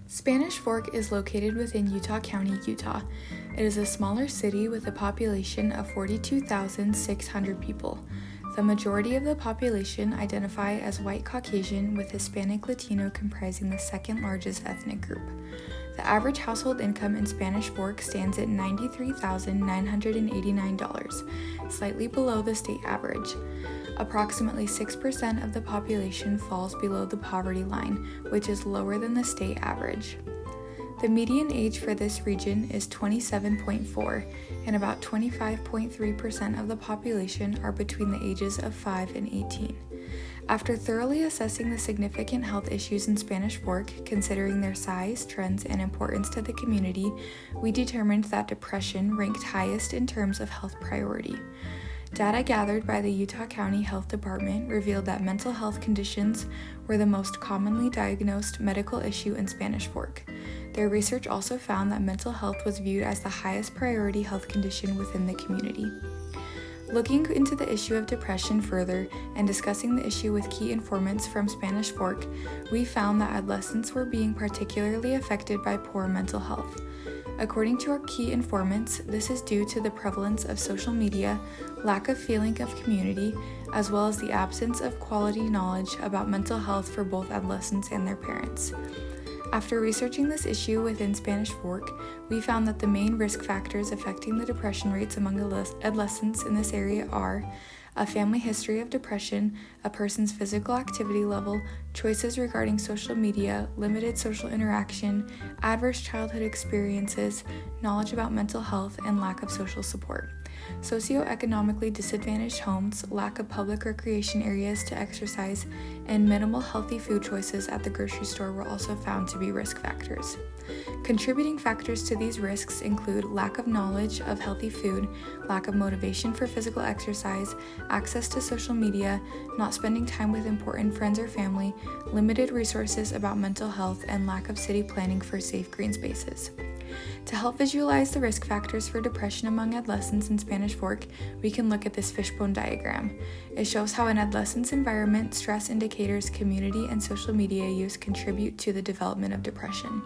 Spanish Fork is located within Utah County, Utah. It is a smaller city with a population of 42,600 people. The majority of the population identify as white Caucasian, with Hispanic Latino comprising the second largest ethnic group. The average household income in Spanish Fork stands at $93,989, slightly below the state average. Approximately 6% of the population falls below the poverty line, which is lower than the state average. The median age for this region is 27.4, and about 25.3% of the population are between the ages of 5 and 18. After thoroughly assessing the significant health issues in Spanish Fork, considering their size, trends, and importance to the community, we determined that depression ranked highest in terms of health priority. Data gathered by the Utah County Health Department revealed that mental health conditions were the most commonly diagnosed medical issue in Spanish Fork. Their research also found that mental health was viewed as the highest priority health condition within the community. Looking into the issue of depression further and discussing the issue with key informants from Spanish Fork, we found that adolescents were being particularly affected by poor mental health. According to our key informants, this is due to the prevalence of social media, lack of feeling of community, as well as the absence of quality knowledge about mental health for both adolescents and their parents. After researching this issue within Spanish Fork, we found that the main risk factors affecting the depression rates among adolescents in this area are a family history of depression, a person's physical activity level, choices regarding social media, limited social interaction, adverse childhood experiences, knowledge about mental health, and lack of social support. Socioeconomically disadvantaged homes, lack of public recreation areas to exercise, and minimal healthy food choices at the grocery store were also found to be risk factors. Contributing factors to these risks include lack of knowledge of healthy food, lack of motivation for physical exercise, access to social media, not spending time with important friends or family, limited resources about mental health, and lack of city planning for safe green spaces. To help visualize the risk factors for depression among adolescents in Spanish Fork, we can look at this fishbone diagram. It shows how an adolescent's environment, stress indicators, community, and social media use contribute to the development of depression.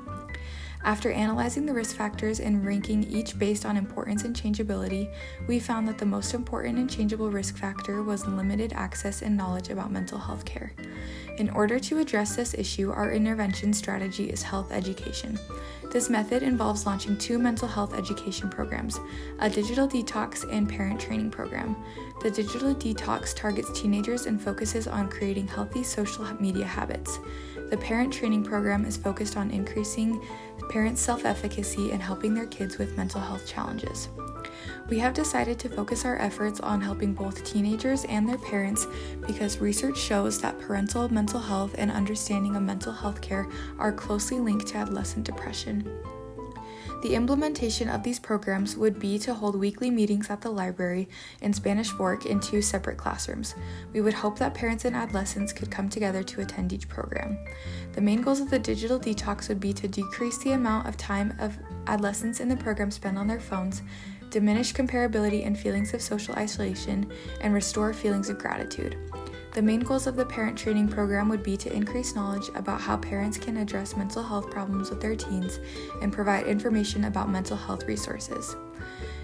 After analyzing the risk factors and ranking each based on importance and changeability, we found that the most important and changeable risk factor was limited access and knowledge about mental health care. In order to address this issue, our intervention strategy is health education. This method involves launching 2 mental health education programs, a digital detox and parent training program. The digital detox targets teenagers and focuses on creating healthy social media habits. The parent training program is focused on increasing parents' self-efficacy and helping their kids with mental health challenges. We have decided to focus our efforts on helping both teenagers and their parents because research shows that parental mental health and understanding of mental health care are closely linked to adolescent depression. The implementation of these programs would be to hold weekly meetings at the library in Spanish Fork in 2 separate classrooms. We would hope that parents and adolescents could come together to attend each program. The main goals of the digital detox would be to decrease the amount of time of adolescents in the program spend on their phones, diminish comparability and feelings of social isolation, and restore feelings of gratitude. The main goals of the parent training program would be to increase knowledge about how parents can address mental health problems with their teens and provide information about mental health resources.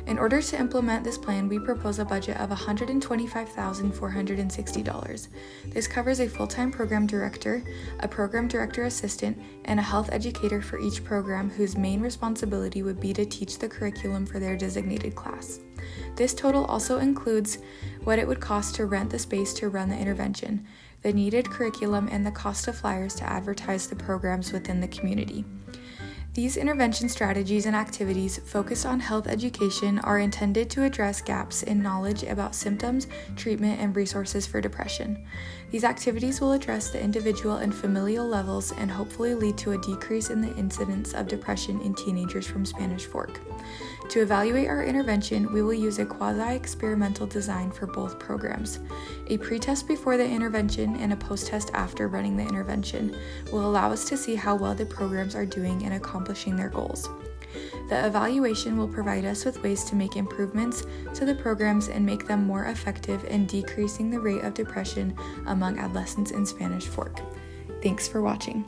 In order to implement this plan, we propose a budget of $125,460. This covers a full-time program director, a program director assistant, and a health educator for each program whose main responsibility would be to teach the curriculum for their designated class. This total also includes what it would cost to rent the space to run the intervention, the needed curriculum, and the cost of flyers to advertise the programs within the community. These intervention strategies and activities focused on health education are intended to address gaps in knowledge about symptoms, treatment, and resources for depression. These activities will address the individual and familial levels and hopefully lead to a decrease in the incidence of depression in teenagers from Spanish Fork. To evaluate our intervention, we will use a quasi-experimental design for both programs. A pretest before the intervention and a post-test after running the intervention will allow us to see how well the programs are doing in accomplishing their goals. The evaluation will provide us with ways to make improvements to the programs and make them more effective in decreasing the rate of depression among adolescents in Spanish Fork. Thanks for watching.